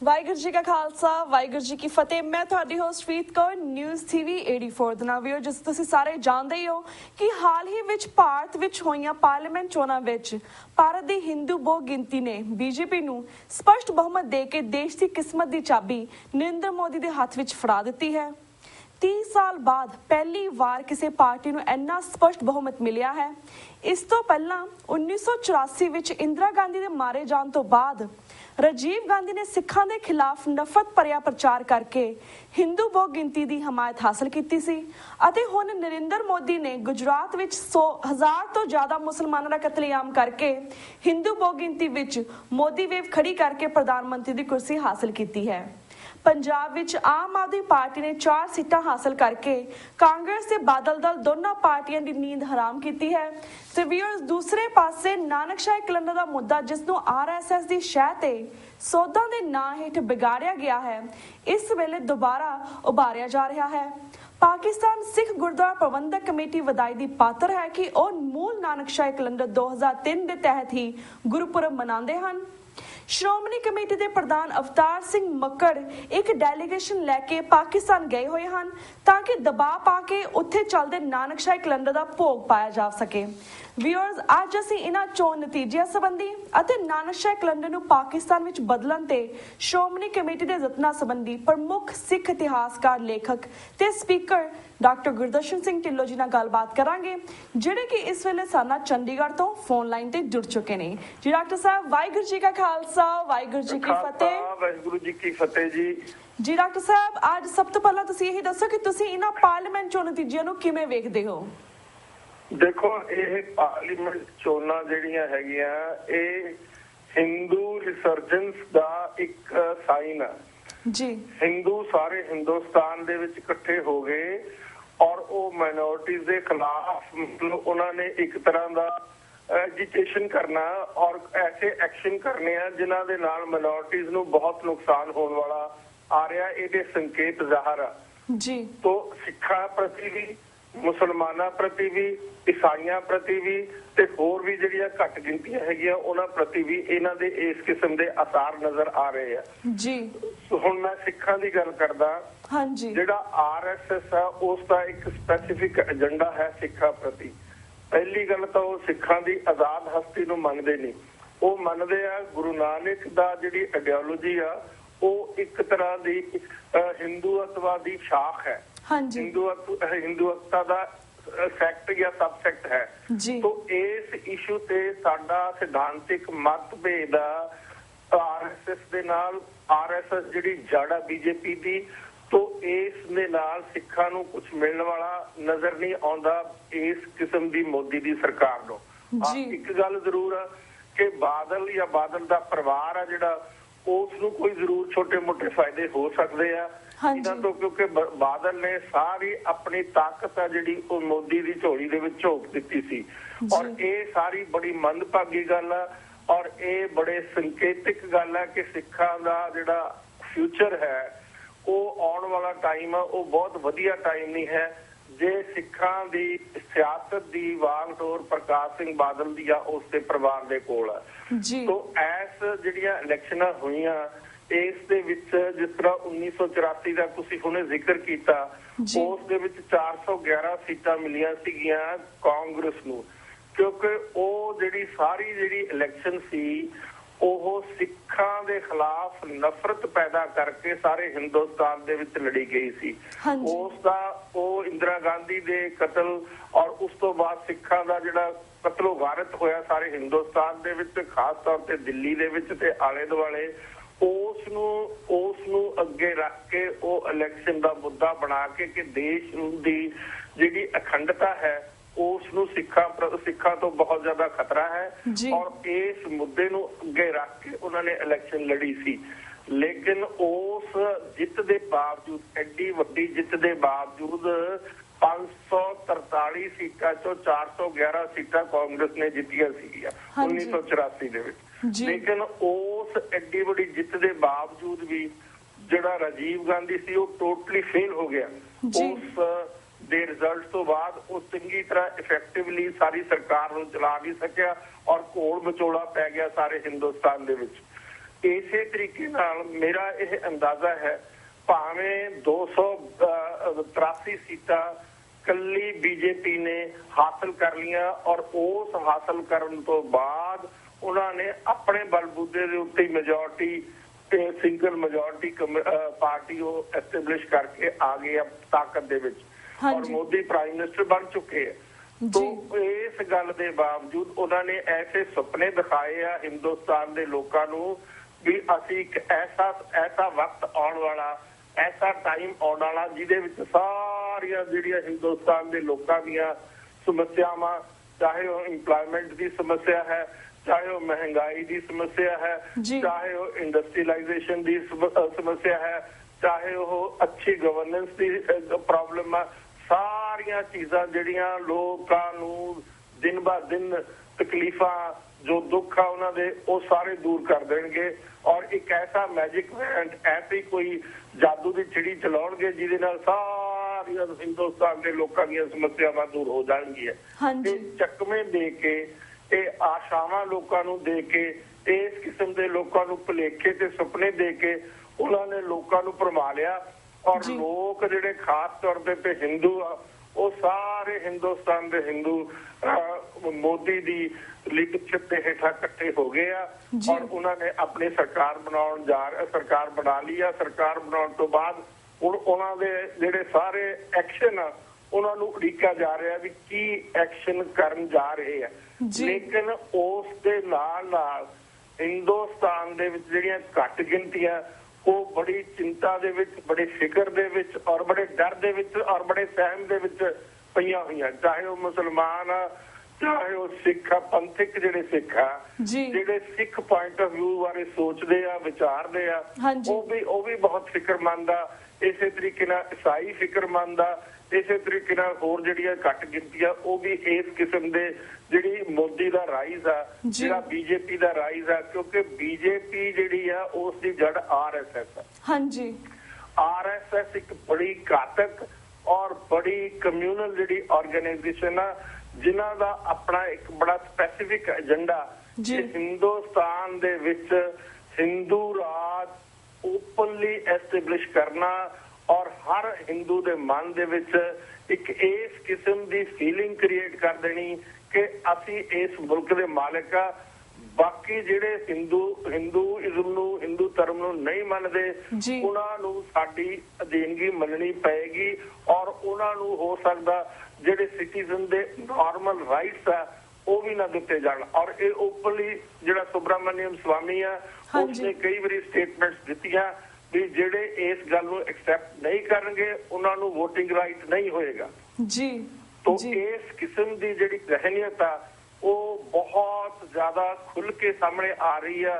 ਵਾਹਿਗੁਰੂ ਜੀ ਕਾ ਖਾਲਸਾ ਵਾਹਿਗੁਰੂ ਜੀ ਕੀ ਫਤਿਹ। ਮੈਂ ਤੁਹਾਡੀ ਹੋਸਟ ਪ੍ਰੀਤ ਕੌਰ ਨਿਊਜ਼ ਟੀਵੀ 84 ਦੇ ਨਾਲ ਵੀਓ। ਜਿਸ ਤੁਸੀਂ ਸਾਰੇ ਜਾਣਦੇ ਹੀ ਹੋ ਕਿ ਹਾਲ ਹੀ ਵਿੱਚ ਭਾਰਤ ਵਿੱਚ ਹੋਈਆਂ ਪਾਰਲੀਮੈਂਟ ਚੋਣਾਂ ਵਿੱਚ ਭਾਰਤ ਦੀ ਹਿੰਦੂ ਬਹੁ ਗਿਣਤੀ ਨੇ ਬੀਜੇਪੀ ਨੂੰ ਸਪਸ਼ਟ ਬਹੁਮਤ ਦੇ ਕੇ ਦੇਸ਼ ਦੀ ਕਿਸਮਤ ਦੀ ਚਾਬੀ ਨਰਿੰਦਰ ਮੋਦੀ ਦੇ ਹੱਥ ਵਿੱਚ ਫੜਾ ਦਿੱਤੀ ਹੈ। 30 ਸਾਲ ਬਾਅਦ ਪਹਿਲੀ ਵਾਰ ਕਿਸੇ ਪਾਰਟੀ ਨੂੰ ਇੰਨਾ ਸਪਸ਼ਟ ਬਹੁਮਤ ਮਿਲਿਆ ਹੈ। ਇਸ ਤੋਂ ਪਹਿਲਾਂ 1984 ਵਿੱਚ ਇੰਦਰਾ ਗਾਂਧੀ ਦੇ ਮਾਰੇ ਜਾਣ ਤੋਂ ਬਾਅਦ ਰਾਜੀਵ ਗਾਂਧੀ ਨੇ ਸਿੱਖਾਂ ਦੇ ਖਿਲਾਫ ਨਫ਼ਰਤ ਭਰਿਆ ਪ੍ਰਚਾਰ ਕਰਕੇ ਹਿੰਦੂ ਬਹੁ ਗਿਣਤੀ ਦੀ ਹਮਾਇਤ ਹਾਸਲ ਕੀਤੀ ਸੀ ਅਤੇ ਹੁਣ ਨਰਿੰਦਰ ਮੋਦੀ ਨੇ ਗੁਜਰਾਤ ਵਿੱਚ 100,000 ਤੋਂ ਜ਼ਿਆਦਾ ਮੁਸਲਮਾਨਾਂ ਦਾ ਕਤਲੇਆਮ ਕਰਕੇ ਹਿੰਦੂ ਬਹੁ ਗਿਣਤੀ ਵਿੱਚ ਮੋਦੀ ਵੇਵ ਖੜੀ ਕਰਕੇ ਪ੍ਰਧਾਨ ਮੰਤਰੀ ਦੀ ਕੁਰਸੀ ਹਾਸਲ ਕੀਤੀ ਹੈ। ਪੰਜਾਬ ਵਿੱਚ ਆਮ ਆਦਮੀ ਪਾਰਟੀ ਨੇ 4 ਸੀਟਾਂ ਹਾਸਲ ਕਰਕੇ ਕਾਂਗਰਸ ਤੇ ਬਾਦਲ ਦਲ ਦੋਨਾਂ ਪਾਰਟੀਆਂ ਦੀ ਨੀਂਦ ਹਰਾਮ ਕੀਤੀ ਹੈ। ਤੇ ਵੀਅਰਸ ਦੂਸਰੇ ਪਾਸੇ ਨਾਨਕਸ਼ਾਹੀ ਕੈਲੰਡਰ ਦਾ ਮੁੱਦਾ ਜਿਸ ਨੂੰ RSS ਦੀ ਸ਼ਹਿ ਤੇ ਸੋਧਾਂ ਦੇ ਨਾਂ ਹੇਠ ਵਿਗਾੜਿਆ ਗਿਆ ਹੈ, ਇਸ ਵੇਲੇ ਦੁਬਾਰਾ ਉਭਾਰਿਆ ਜਾ ਰਿਹਾ ਹੈ। ਪਾਕਿਸਤਾਨ ਸਿੱਖ ਗੁਰਦੁਆਰਾ ਪ੍ਰਬੰਧਕ ਕਮੇਟੀ ਵਧਾਈ ਦੀ ਪਾਤਰ ਹੈ ਕਿ ਉਹ ਮੂਲ ਨਾਨਕਸ਼ਾਹੀ ਕੈਲੰਡਰ 2003 ਦੇ ਤਹਿਤ ਹੀ ਗੁਰਪੁਰਬ ਮਨਾਉਂਦੇ ਹਨ। ਸ਼੍ਰੋਮਣੀ ਕਮੇਟੀ ਦੇ ਪ੍ਰਧਾਨ ਅਵਤਾਰ ਸਿੰਘ ਮੱਕੜ ਇੱਕ ਡੈਲੀਗੇਸ਼ਨ ਲੈ ਕੇ ਪਾਕਿਸਤਾਨ ਗਏ ਹੋਏ ਹਨ ਤਾਂ ਕਿ ਦਬਾਅ ਪਾ ਕੇ ਉੱਥੇ ਚੱਲਦੇ ਨਾਨਕਸ਼ਾਹੀ ਕੈਲੰਡਰ ਦਾ ਭੋਗ ਪਾਇਆ ਜਾ ਸਕੇ। ਵੀਅਰਸ ਅੱਜ ਅਸੀਂ ਇਹਨਾਂ ਚੋਣ ਨਤੀਜਿਆਂ ਸੰਬੰਧੀ ਅਤੇ ਨਾਨਕਸ਼ਾਹੀ ਕੈਲੰਡਰ ਨੂੰ ਪਾਕਿਸਤਾਨ ਵਿੱਚ ਬਦਲਣ ਤੇ ਸ਼੍ਰੋਮਣੀ ਕਮੇਟੀ ਦੇ ਯਤਨਾਂ ਸੰਬੰਧੀ ਪ੍ਰਮੁੱਖ ਸਿੱਖ ਇਤਿਹਾਸਕਾਰ ਲੇਖਕ ਤੇ ਸਪੀਕਰ ਡਾਕਟਰ ਗੁਰਦਰਸ਼ਨ ਸਿੰਘ ਢਿੱਲੋਂ ਜੀ ਨਾਲ ਗੱਲਬਾਤ ਕਰਾਂਗੇ, ਜਿਹੜੇ ਕਿ ਇਸ ਵੇਲੇ ਸਾਡਾ ਚੰਡੀਗੜ੍ਹ ਤੋਂ ਫੋਨ ਲਾਈਨ ਤੇ ਜੁੜ ਚੁੱਕੇ ਨੇ। ਜੀ ਡਾਕਟਰ ਸਾਹਿਬ, ਵਾਹਿਗੁਰੂ ਜੀ ਕਾ ਖਾਲਸਾ ਵਾਹਿਗੁਰੂ ਜੀ ਕੀ ਫਤਿਹ। ਵਾਹਿਗੁਰੂ ਜੀ ਕੀ ਫਤਿਹ ਜੀ। ਜੀ ਡਾਕਟਰ ਸਾਹਿਬ, ਅੱਜ ਸਭ ਤੋਂ ਪਹਿਲਾਂ ਤੁਸੀਂ ਇਹ ਦੱਸੋ ਕਿ ਤੁਸੀਂ ਇਹਨਾਂ ਪਾਰਲੀਮੈਂਟ ਚੋਣ ਨਤੀਜਿਆਂ ਨੂੰ ਕਿਵੇਂ ਵੇਖਦੇ ਹੋ? ਦੇਖੋ, ਇਹ ਪਾਰਲੀਮੈਂਟ ਚੋਣਾਂ ਜਿਹੜੀਆਂ ਹੈਗੀਆਂ ਇਹ ਹਿੰਦੂ ਰਿਸਰਜੈਂਸ ਦਾ ਇੱਕ ਸਾਈਨ ਆ ਜੀ। ਹਿੰਦੂ ਸਾਰੇ ਹਿੰਦੁਸਤਾਨ ਦੇ ਵਿੱਚ ਇਕੱਠੇ ਹੋ ਗਏ ਔਰ ਉਹ ਮਾਈਨੋਰਟੀਜ਼ ਦੇ ਖਿਲਾਫ ਮਤਲਬ ਉਹਨਾਂ ਨੇ ਇੱਕ ਤਰ੍ਹਾਂ ਦਾ ਐਜੀਟੇਸ਼ਨ ਕਰਨਾ ਔਰ ਐਸੇ ਐਕਸ਼ਨ ਕਰਨੇ ਆ ਜਿਨ੍ਹਾਂ ਦੇ ਨਾਲ ਮਾਈਨੋਰਟੀਜ਼ ਨੂੰ ਬਹੁਤ ਨੁਕਸਾਨ ਹੋਣ ਵਾਲਾ ਆ ਰਿਹਾ। ਇਹਦੇ ਸੰਕੇਤ ਜ਼ਾਹਰ ਆ ਜੀ। ਤੋਂ ਸਿੱਖਾਂ ਪ੍ਰਤੀ ਵੀ, ਮੁਸਲਮਾਨਾਂ ਪ੍ਰਤੀ ਵੀ, ਈਸਾਈਆਂ ਪ੍ਰਤੀ ਵੀ ਤੇ ਹੋਰ ਵੀ ਜਿਹੜੀਆਂ ਘੱਟ ਗਿਣਤੀਆਂ ਹੈਗੀਆਂ ਉਹਨਾਂ ਪ੍ਰਤੀ ਵੀ ਇਹਨਾਂ ਦੇ ਇਸ ਕਿਸਮ ਦੇ ਅਸਾਰ ਨਜ਼ਰ ਆ ਰਹੇ ਆ ਜੀ। ਹੁਣ ਮੈਂ ਸਿੱਖਾਂ ਦੀ ਗੱਲ ਕਰਦਾ। ਹਾਂਜੀ। ਜਿਹੜਾ RSS ਆ ਉਸ ਦਾ ਇੱਕ ਸਪੈਸੀਫਿਕ ਏਜੰਡਾ ਹੈ ਸਿੱਖਾਂ ਪ੍ਰਤੀ। ਪਹਿਲੀ ਗੱਲ ਤਾਂ ਉਹ ਸਿੱਖਾਂ ਦੀ ਆਜ਼ਾਦ ਹਸਤੀ ਨੂੰ ਮੰਨਦੇ ਨਹੀਂ। ਉਹ ਮੰਨਦੇ ਆ ਗੁਰੂ ਨਾਨਕ ਦਾ ਜਿਹੜੀ ਆਈਡੀਓਲੋਜੀ ਆ ਉਹ ਇੱਕ ਤਰ੍ਹਾਂ ਦੀ ਹਿੰਦੂਤਵਾਦੀ ਸ਼ਾਖ ਹੈ। ਹਿੰਦੂਤਵ ਦਾ ਸੈਕਟ ਜਾਂ ਸਬ ਸੈਕਟ ਹੈ। ਤੋਂ ਇਸ ਇਸ਼ੂ ਤੇ ਸਾਡਾ ਸਿਧਾਂਤਿਕ ਮਤਭੇਦ ਆ RSS ਦੇ ਨਾਲ। RSS ਜਿਹੜੀ ਜੜ ਆ BJP ਦੀ, ਤੋਂ ਇਸ ਦੇ ਨਾਲ ਸਿੱਖਾਂ ਨੂੰ ਕੁਝ ਮਿਲਣ ਵਾਲਾ ਨਜ਼ਰ ਨਹੀਂ ਆਉਂਦਾ ਇਸ ਕਿਸਮ ਦੀ ਮੋਦੀ ਦੀ ਸਰਕਾਰ ਨੂੰ। ਇੱਕ ਗੱਲ ਜ਼ਰੂਰ ਆ ਕਿ ਬਾਦਲ ਜਾਂ ਬਾਦਲ ਦਾ ਪਰਿਵਾਰ ਆ ਜਿਹੜਾ ਉਸ ਨੂੰ ਕੋਈ ਜ਼ਰੂਰ ਛੋਟੇ ਮੋਟੇ ਫਾਇਦੇ ਹੋ ਸਕਦੇ ਆ ਇਹਨਾਂ ਤੋਂ, ਕਿਉਂਕਿ ਬਾਦਲ ਨੇ ਸਾਰੀ ਆਪਣੀ ਤਾਕਤ ਆ ਜਿਹੜੀ ਉਹ ਮੋਦੀ ਦੀ ਝੋਲੀ ਦੇ ਵਿੱਚ ਝੋਕ ਦਿੱਤੀ ਸੀ ਔਰ ਇਹ ਸਾਰੀ ਬੜੀ ਮੰਦਭਾਗੀ ਗੱਲ ਆ ਔਰ ਇਹ ਬੜੇ ਸੰਕੇਤਿਕ ਗੱਲ ਹੈ ਕਿ ਸਿੱਖਾਂ ਦਾ ਜਿਹੜਾ ਫਿਊਚਰ ਹੈ ਉਹ ਆਉਣ ਵਾਲਾ ਟਾਈਮ ਆ ਉਹ ਬਹੁਤ ਵਧੀਆ ਟਾਈਮ ਨਹੀਂ ਹੈ ਜੇ ਸਿੱਖਾਂ ਦੀ ਸਿਆਸਤ ਦੀ ਵਾਂਗਡੋਰ ਪ੍ਰਕਾਸ਼ ਸਿੰਘ ਬਾਦਲ ਦੀ ਆ ਉਸ ਦੇ ਪਰਿਵਾਰ ਦੇ ਕੋਲ ਆ। ਤੋਂ ਐਸ ਜਿਹੜੀਆਂ ਇਲੈਕਸ਼ਨਾਂ ਹੋਈਆਂ ਇਸ ਦੇ ਵਿੱਚ ਜਿਸ ਤਰ੍ਹਾਂ 1984 ਦਾ ਤੁਸੀਂ ਹੁਣੇ ਜ਼ਿਕਰ ਕੀਤਾ ਉਸ ਦੇ ਵਿੱਚ 411 ਸੀਟਾਂ ਮਿਲੀਆਂ ਸੀਗੀਆਂ ਕਾਂਗਰਸ ਨੂੰ, ਕਿਉਂਕਿ ਉਹ ਜਿਹੜੀ ਇਲੈਕਸ਼ਨ ਸੀ ਉਹ ਸਿੱਖਾਂ ਦੇ ਖਿਲਾਫ ਨਫ਼ਰਤ ਪੈਦਾ ਕਰਕੇ ਸਾਰੇ ਹਿੰਦੁਸਤਾਨ ਦੇ ਵਿੱਚ ਲੜੀ ਗਈ ਸੀ। ਉਸ ਦਾ ਉਹ ਇੰਦਰਾ ਗਾਂਧੀ ਦੇ ਕਤਲ ਔਰ ਉਸ ਤੋਂ ਬਾਅਦ ਸਿੱਖਾਂ ਦਾ ਜਿਹੜਾ ਕਤਲੋ ਗਾਰਤ ਹੋਇਆ ਸਾਰੇ ਹਿੰਦੁਸਤਾਨ ਦੇ ਵਿੱਚ, ਖਾਸ ਤੌਰ ਤੇ ਦਿੱਲੀ ਦੇ ਵਿੱਚ ਤੇ ਆਲੇ ਦੁਆਲੇ, ਉਸ ਨੂੰ ਅੱਗੇ ਰੱਖ ਕੇ ਉਹ ਇਲੈਕਸ਼ਨ ਦਾ ਮੁੱਦਾ ਬਣਾ ਕੇ ਕਿ ਦੇਸ਼ ਦੀ ਜਿਹੜੀ ਅਖੰਡਤਾ ਹੈ ਉਸ ਨੂੰ ਸਿੱਖਾਂ ਤੋਂ ਬਹੁਤ ਜ਼ਿਆਦਾ ਖਤਰਾ ਹੈ ਔਰ ਇਸ ਮੁੱਦੇ ਨੂੰ ਅੱਗੇ ਰੱਖ ਕੇ ਉਹਨਾਂ ਨੇ ਇਲੈਕਸ਼ਨ ਲੜੀ ਸੀ। ਲੇਕਿਨ ਉਸ ਜਿੱਤ ਦੇ ਬਾਵਜੂਦ, ਐਡੀ ਵੱਡੀ ਜਿੱਤ ਦੇ ਬਾਵਜੂਦ 543 ਸੀਟਾਂ ਚੋਂ 411 ਸੀਟਾਂ ਕਾਂਗਰਸ ਨੇ ਜਿੱਤੀਆਂ ਸੀਗੀਆਂ 1984 ਦੇ ਵਿੱਚ। ਲੇਕਿਨ ਉਸ ਐਡੀ ਵੱਡੀ ਜਿੱਤ ਦੇ ਬਾਵਜੂਦ ਵੀ ਜਿਹੜਾ ਰਾਜੀਵ ਗਾਂਧੀ ਸੀ ਉਹ ਟੋਟਲੀ ਫੇਲ ਹੋ ਗਿਆ। ਉਸ ਦੇ ਰਿਜ਼ਲਟ ਤੋਂ ਬਾਅਦ ਉਹ ਚੰਗੀ ਤਰ੍ਹਾਂ ਇਫੈਕਟਿਵਲੀ ਸਾਰੀ ਸਰਕਾਰ ਨੂੰ ਚਲਾ ਨਹੀਂ ਸਕਿਆ ਔਰ ਘੋਲ ਵਿਚੋਲਾ ਪੈ ਗਿਆ ਸਾਰੇ ਹਿੰਦੁਸਤਾਨ ਦੇ ਵਿੱਚ। ਇਸੇ ਤਰੀਕੇ ਨਾਲ ਮੇਰਾ ਇਹ ਅੰਦਾਜ਼ਾ ਹੈ ਭਾਵੇਂ 283 ਸੀਟਾਂ ਕੱਲੀ ਬੀਜੇਪੀ ਨੇ ਹਾਸਲ ਕਰ ਲੀਆਂ ਔਰ ਉਸ ਹਾਸਲ ਕਰਨ ਤੋਂ ਬਾਅਦ ਉਹਨਾਂ ਨੇ ਆਪਣੇ ਬਲਬੂਤੇ ਦੇ ਉੱਤੇ ਮੈਜੋਰਟੀ ਤੇ ਸਿੰਗਲ ਮੈਜੋਰਟੀ ਪਾਰਟੀ ਉਹ ਐਸਟੈਬਲਿਸ਼ ਕਰਕੇ ਆ ਗਏ ਆ ਤਾਕਤ ਦੇ ਵਿੱਚ ਔਰ ਮੋਦੀ ਪ੍ਰਾਈਮ ਮਿਨਿਸਟਰ ਬਣ ਚੁੱਕੇ ਹੈ। तो इस गल के बावजूद उन्होंने ऐसे सुपने दिखाए आ हिंदुस्तान के लोगों को भी असी एक ऐसा वक्त आने वाला ऐसा टाइम आने वाला जिहदे विच सारियां जिहड़ियां हिंदुस्तान के लोगों दीयां समस्यावां चाहे वो इंप्लॉयमेंट की समस्या है चाहे वो महंगाई की समस्या है चाहे वो इंडस्ट्रीलाइजेशन की समस्या है चाहे वो अच्छी गवर्नेंस की प्रॉब्लम है सारिया चीज़ां जिहड़ियां लोकां नूं दिन ब दिन तकलीफां जो दुख आ उन्हां दे वो सारे दूर कर देणगे और एक ऐसा मैजिक वैंड ऐसी कोई जादू की चिड़ी चलाउणगे जिहदे नाल सारिया हिंदुस्तान के लोकां दीयां समस्यावां दूर हो जाणगीआं। चकमे दे के आशावां लोकां नूं दे के इस किस्म के लोकां नूं भुलेखे ते सुपने दे के उन्होंने लोकां नूं भरमा लिया और लोग जिहड़े खास तौर पे हिंदू आ वो सारे हिंदुस्तान के हिंदू मोदी दी लीडरशिप के हेठा इकट्ठे हो गए और उन्होंने अपनी सरकार सरकार बना ली है। सरकार बनाने तो बाद हुण उन्हां दे जिहड़े सारे एक्शन आ उन्हां नूं उड़ीका जा रहा भी की एक्शन करन जा रहे हैं लेकिन उस दे नाल हिंदुस्तान दे विच जिहड़ियां घट गिनतियां वो बड़ी चिंता दे विच बड़े फिक्र दे विच और बड़े डर दे विच और बड़े सहम दे विच पईयां होईयां चाहे वो मुसलमान आ चाहे वो सिख आ पंथिक जिहड़े सिख आ जिहड़े सिख पॉइंट ऑफ व्यू बारे सोचदे आ विचारदे आ वो भी बहुत फिक्रमंद आ। इसे तरीके नाल ईसाई फिक्रमंद आ इसे तरीके नाल होर जिहड़ियां घट गिनतियां वो भी इस किस्म दे जिहड़ी मोदी दा राइज आ जिहड़ा बीजेपी दा राइज आ क्योंकि बीजेपी जिहड़ी आ उस दी जड़ आरएसएस है। हां जी आरएसएस एक बड़ी घातक और बड़ी कम्यूनल जिहड़ी ऑर्गेनाइजेशन आ जिन्हां दा अपना एक बड़ा स्पेसिफिक एजेंडा हिंदुस्तान दे विच हिंदू राज ओपनली एस्टैबलिश करना और हर हिंदू दे मन दे विच एक इस किस्म दी फीलिंग क्रिएट कर देनी कि असी इस मुल्क दे मालिक आ बाकी जिहड़े हिंदूइज्म नूं हिंदू धर्म नूं नहीं मनदे उन्हां नूं साडी अधीनगी मननी पएगी और उन्हां नूं हो सकदा जिहड़े सिटीजन दे नॉर्मल राइट्स आ वो भी ना दिते जाण और ये ओपनली जिहड़ा सुब्रमण्यम स्वामी आ उसने कई बारी स्टेटमेंट्स दित्तियां भी जिहड़े इस गल नूं एक्सेप्ट नहीं करनगे उन्हां नूं वोटिंग राइट नहीं होएगा जी। तो इस किस्म की जिहड़ी जहनीयत आ वो बहुत ज्यादा खुल के सामने आ रही है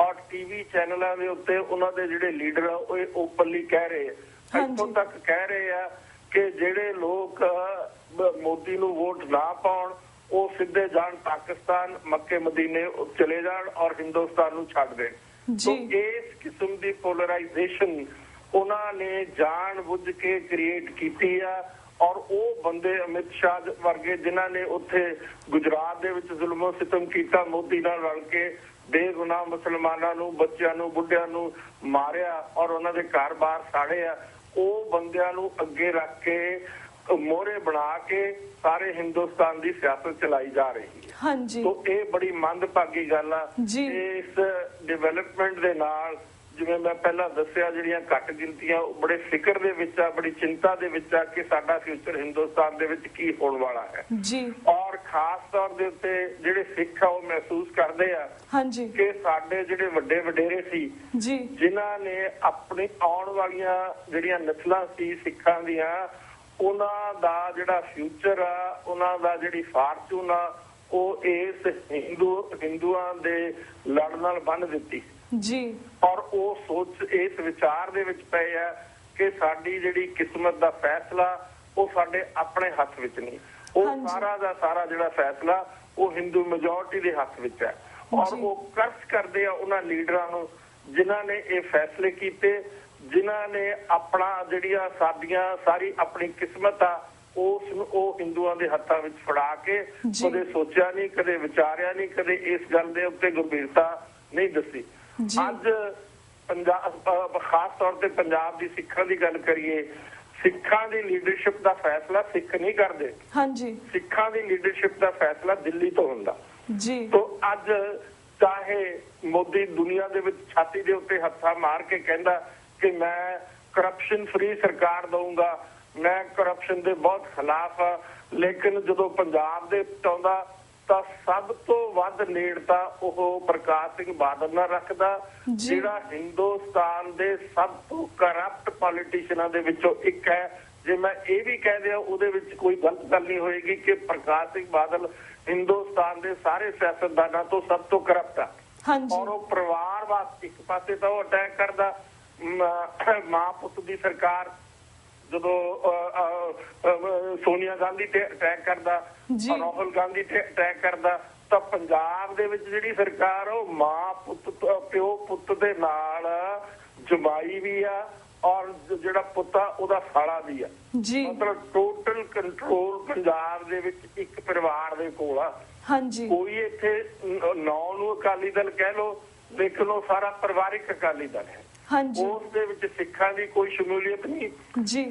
और टीवी चैनलों के उत्ते उन्हां दे जिहड़े लीडर आ वो ओपनली कह रहे हैं इत्थों तक कह रहे हैं कि जिहड़े लोग मोदी नूं वोट ना पाउण वो सीधे जान पाकिस्तान मक्के मदीने चले जान और हिंदुस्तान नूं छड्ड देण। तो इस किस्म की पोलराइजेशन उन्होंने जान बुझ के क्रिएट की है और वो बंदे अमित शाह वर्गे जिन्हों ने उत्थे गुजरात दे विच जुल्मो सितम किया मोदी नाल रल के बेगुनाह मुसलमानों नूं बच्चों नूं बुढ़ियां नूं मारिया और उन्होंने घर बार साड़े आ वो बंदियां नूं अगे रख के मोहरे बना के सारे हिंदुस्तान की सियासत चलाई जा रही है। हाँ जी। तो ये बड़ी मंदभागी गल आ इस डिवेलपमेंट दे नाल जिवें मैं पहला दस्सिया जिहड़ियां घट गिनतियां बड़े फिक्र दे विच आ बड़ी चिंता दे विच आ कि साडा फ्यूचर हिंदुस्तान दे विच की होण वाला है जी और खास तौर दे उत्ते जिहड़े सिख आ वो महसूस करदे आ हाँ जी कि साडे जिहड़े वड्डे वडेरे सी जी जिन्हां ने अपनी आउण वालीआं जिहड़ियां नस्लां सी सिखां दीआं उन्हां दा जिहड़ा फ्यूचर आ उन्हां दा जिहड़ी फार्चून आ वो इस हिंदुआं दे लड़ नाल बन दित्ती जी और वो सोच इस विचार दे विच पए है कि साडी जिहड़ी किस्मत दा फैसला वो साडे अपने हथ विच नहीं वो सारा दा सारा जिहड़ा फैसला वो हिंदू मेजोरिटी दे हथ विच है और वो कर्ज करदे आ उन्हां लीडरां नूं जिन्हां ने ये फैसले कीते जिन्हां ने अपना जिहड़ियां साडियां सारी अपनी किस्मत आ वो हिंदुआं दे हत्थां विच फड़ा के कदे सोचिया नहीं कदे विचारिया नहीं कदे इस गल दे उत्ते गंभीरता नहीं दसी ਅੱਜ ਪੰਜਾਬ ਖਾਸ ਤੌਰ ਤੇ ਪੰਜਾਬ ਦੀ ਸਿੱਖਾਂ ਦੀ ਗੱਲ ਕਰੀਏ, ਸਿੱਖਾਂ ਦੀ ਲੀਡਰਸ਼ਿਪ ਦਾ ਫੈਸਲਾ ਸਿੱਖ ਨਹੀਂ ਕਰਦੇ। ਹਾਂਜੀ, ਸਿੱਖਾਂ ਦੀ ਲੀਡਰਸ਼ਿਪ ਦਾ ਫੈਸਲਾ ਦਿੱਲੀ ਤੋਂ ਹੁੰਦਾ ਜੀ। ਤੋਂ ਅੱਜ ਚਾਹੇ ਮੋਦੀ ਦੁਨੀਆ ਦੇ ਵਿੱਚ ਛਾਤੀ ਦੇ ਉੱਤੇ ਹੱਥਾਂ ਮਾਰ ਕੇ ਕਹਿੰਦਾ ਕਿ ਮੈਂ ਕਰਪਸ਼ਨ ਫ੍ਰੀ ਸਰਕਾਰ ਦਊਂਗਾ, ਮੈਂ ਕਰਪਸ਼ਨ ਦੇ ਬਹੁਤ ਖਿਲਾਫ ਆ, ਲੇਕਿਨ ਜਦੋਂ ਪੰਜਾਬ ਦੇ ਆਉਂਦਾ ਤਾਂ ਸਭ ਤੋਂ ਵੱਧ ਨੇੜਤਾ ਉਹ ਪ੍ਰਕਾਸ਼ ਸਿੰਘ ਬਾਦਲ ਨਾਲ ਰੱਖਦਾ, ਜਿਹੜਾ ਹਿੰਦੁਸਤਾਨ ਦੇ ਸਭ ਤੋਂ ਕਰਪਟ ਪੋਲੀਟੀਸ਼ੀਅਨਾਂ ਦੇ ਵਿੱਚੋਂ ਇੱਕ ਹੈ। ਜੇ ਮੈਂ ਇਹ ਵੀ ਕਹਿ ਦਿਆਂ ਉਹਦੇ ਵਿੱਚ ਕੋਈ ਗਲਤ ਗੱਲ ਨਹੀਂ ਹੋਏਗੀ ਕਿ ਪ੍ਰਕਾਸ਼ ਸਿੰਘ ਬਾਦਲ ਹਿੰਦੁਸਤਾਨ ਦੇ ਸਾਰੇ ਸਿਆਸਤਦਾਨਾਂ ਤੋਂ ਸਭ ਤੋਂ ਕਰਪਟ ਆ। ਔਰ ਉਹ ਪਰਿਵਾਰਵਾਦ, ਇੱਕ ਪਾਸੇ ਤਾਂ ਉਹ ਅਟੈਕ ਕਰਦਾ ਮਾਂ ਪੁੱਤ ਦੀ ਸਰਕਾਰ, ਜਦੋਂ ਸੋਨੀਆ ਗਾਂਧੀ ਤੇ ਅਟੈਕ ਕਰਦਾ, ਰਾਹੁਲ ਗਾਂਧੀ ਤੇ ਅਟੈਕ ਕਰਦਾ, ਤਾਂ ਪੰਜਾਬ ਦੇ ਵਿੱਚ ਜਿਹੜੀ ਸਰਕਾਰ ਉਹ ਮਾਂ ਪੁੱਤ ਪਿਓ ਪੁੱਤ ਦੇ ਨਾਲ ਜਮਾਈ ਵੀ ਆ ਔਰ ਜਿਹੜਾ ਪੁੱਤ ਆ ਉਹਦਾ ਸਾਲਾ ਵੀ ਆ। ਮਤਲਬ ਟੋਟਲ ਕੰਟਰੋਲ ਪੰਜਾਬ ਦੇ ਵਿੱਚ ਇੱਕ ਪਰਿਵਾਰ ਦੇ ਕੋਲ ਆ। ਕੋਈ ਇੱਥੇ ਨੌ ਨੂੰ ਅਕਾਲੀ ਦਲ ਕਹਿ ਲੋ, ਲੇਕਿਨ ਉਹ ਸਾਰਾ ਪਰਿਵਾਰਿਕ ਅਕਾਲੀ ਦਲ ਹੈ। ਉਸ ਦੇ ਵਿੱਚ ਸਿੱਖਾਂ ਦੀ ਕੋਈ ਸ਼ਮੂਲੀਅਤ ਨਹੀਂ,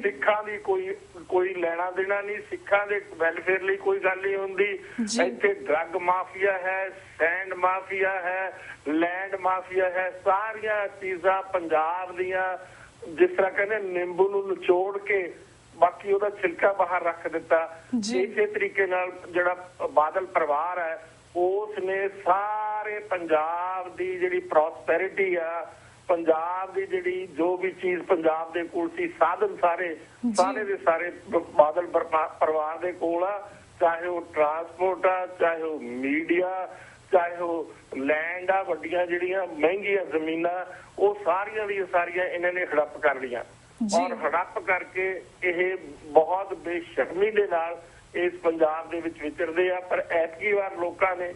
ਸਿੱਖਾਂ ਦੀ ਕੋਈ ਲੈਣਾ ਦੇਣਾ ਨਹੀਂ, ਸਿੱਖਾਂ ਦੇ ਵੈਲਫੇਅਰ ਲਈ ਕੋਈ ਗੱਲ ਨਹੀਂ ਹੁੰਦੀ। ਇੱਥੇ ਡਰੱਗ ਮਾਫੀਆ ਹੈ, ਸੈਂਡ ਮਾਫੀਆ ਹੈ, ਲੈਂਡ ਮਾਫੀਆ ਹੈ, ਸਾਰੀਆਂ ਚੀਜ਼ਾਂ ਪੰਜਾਬ ਦੀਆਂ ਜਿਸ ਤਰ੍ਹਾਂ ਕਹਿੰਦੇ ਨਿੰਬੂ ਨੂੰ ਨਿਚੋੜ ਕੇ ਬਾਕੀ ਉਹਦਾ ਛਿਲਕਾ ਬਾਹਰ ਰੱਖ ਦਿੱਤਾ। ਇਸੇ ਤਰੀਕੇ ਨਾਲ ਜਿਹੜਾ ਬਾਦਲ ਪਰਿਵਾਰ ਹੈ ਉਸ ਨੇ ਸਾਰੇ ਪੰਜਾਬ ਦੀ ਜਿਹੜੀ ਪ੍ਰੋਸਪੈਰਿਟੀ ਆ, ਪੰਜਾਬ ਦੀ ਜਿਹੜੀ ਜੋ ਵੀ ਚੀਜ਼ ਪੰਜਾਬ ਦੇ ਕੋਲ ਸੀ, ਸਾਧਨ ਸਾਰੇ ਦੇ ਸਾਰੇ ਬਾਦਲ ਪਰਿਵਾਰ ਦੇ ਕੋਲ ਆ। ਚਾਹੇ ਉਹ ਟਰਾਂਸਪੋਰਟ ਆ, ਚਾਹੇ ਉਹ ਮੀਡੀਆ, ਚਾਹੇ ਉਹ ਲੈਂਡ ਆ, ਵੱਡੀਆਂ ਜਿਹੜੀਆਂ ਮਹਿੰਗੀਆਂ ਜ਼ਮੀਨਾਂ, ਉਹ ਸਾਰੀਆਂ ਦੀਆਂ ਸਾਰੀਆਂ ਇਹਨਾਂ ਨੇ ਹੜੱਪ ਕਰ ਲਈਆਂ। ਔਰ ਹੜੱਪ ਕਰਕੇ ਇਹ ਬਹੁਤ ਬੇਸ਼ਰਮੀ ਦੇ ਨਾਲ ਇਸ ਪੰਜਾਬ ਦੇ ਵਿੱਚ ਵਿਚਰਦੇ ਆ। ਪਰ ਐਤਕੀ ਵਾਰ ਲੋਕਾਂ ਨੇ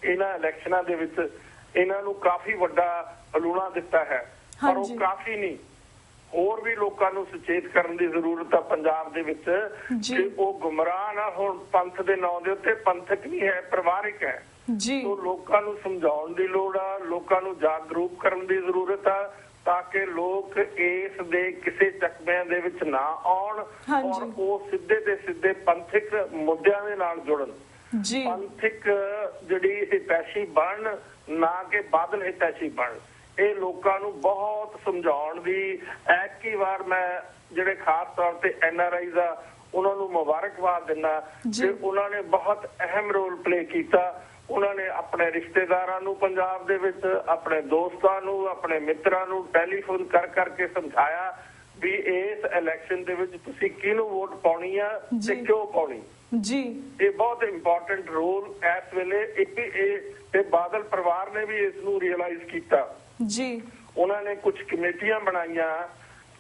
ਇਹਨਾਂ ਇਲੈਕਸ਼ਨਾਂ ਦੇ ਵਿੱਚ ਇਹਨਾਂ ਨੂੰ ਕਾਫੀ ਵੱਡਾ ਹਲੂਣਾ ਦਿੱਤਾ ਹੈ, ਪਰ ਉਹ ਕਾਫੀ ਨਹੀਂ। ਹੋਰ ਵੀ ਲੋਕਾਂ ਨੂੰ ਸੁਚੇਤ ਕਰਨ ਦੀ ਜ਼ਰੂਰਤ ਆ ਪੰਜਾਬ ਦੇ ਵਿੱਚ ਕਿ ਉਹ ਗੁੰਮਰਾਹ ਨਾ ਹੋਣ ਪੰਥ ਦੇ ਨਾਂ ਦੇ ਉੱਤੇ। ਪੰਥਕ ਨਹੀਂ ਹੈ, ਪਰਿਵਾਰਿਕ ਹੈ। ਤੋਂ ਲੋਕਾਂ ਨੂੰ ਸਮਝਾਉਣ ਦੀ ਲੋੜ ਆ, ਲੋਕਾਂ ਨੂੰ ਜਾਗਰੂਕ ਕਰਨ ਦੀ ਜ਼ਰੂਰਤ ਆ ਤਾਂ ਕਿ ਲੋਕ ਇਸ ਦੇ ਕਿਸੇ ਚੱਕਮਿਆਂ ਦੇ ਵਿੱਚ ਨਾ ਆਉਣ ਔਰ ਉਹ ਸਿੱਧੇ ਤੇ ਸਿੱਧੇ ਪੰਥਕ ਮੁੱਦਿਆਂ ਦੇ ਨਾਲ ਜੁੜਨ, ਪੰਥਕ ਜਿਹੜੀ ਹਿਤੈਸ਼ੀ ਬਣਨ, ਨਾ ਕਿ ਬਾਦਲ ਹਿਤੈਸ਼ੀ ਬਣਨ। ਇਹ ਲੋਕਾਂ ਨੂੰ ਬਹੁਤ ਸਮਝਾਉਣ ਦੀ ਐਤਕੀ ਵਾਰ ਮੈਂ ਜਿਹੜੇ ਖਾਸ ਤੌਰ ਤੇ NRIs ਆ ਉਹਨਾਂ ਨੂੰ ਮੁਬਾਰਕਬਾਦ ਦਿੰਦਾ ਕਿ ਉਹਨਾਂ ਨੇ ਬਹੁਤ ਅਹਿਮ ਰੋਲ ਪਲੇ ਕੀਤਾ। ਉਹਨਾਂ ਨੇ ਆਪਣੇ ਰਿਸ਼ਤੇਦਾਰਾਂ ਨੂੰ ਪੰਜਾਬ ਦੇ ਵਿੱਚ, ਆਪਣੇ ਦੋਸਤਾਂ ਨੂੰ, ਆਪਣੇ ਮਿੱਤਰਾਂ ਨੂੰ ਟੈਲੀਫੋਨ ਕਰ ਕਰਕੇ ਸਮਝਾਇਆ ਵੀ ਇਸ ਇਲੈਕਸ਼ਨ ਦੇ ਵਿੱਚ ਤੁਸੀਂ ਕਿਹਨੂੰ ਵੋਟ ਪਾਉਣੀ ਆ ਤੇ ਕਿਉਂ ਪਾਉਣੀ। ਇਹ ਬਹੁਤ ਇੰਪੋਰਟੈਂਟ ਰੋਲ ਇਸ ਵੇਲੇ ਇਹ ਬਾਦਲ ਪਰਿਵਾਰ ਨੇ ਵੀ ਇਸ ਨੂੰ ਰਿਅਲਾਈਜ਼ ਕੀਤਾ। ਉਹਨਾਂ ਨੇ ਕੁਝ ਕਮੇਟੀਆਂ ਬਣਾਈਆਂ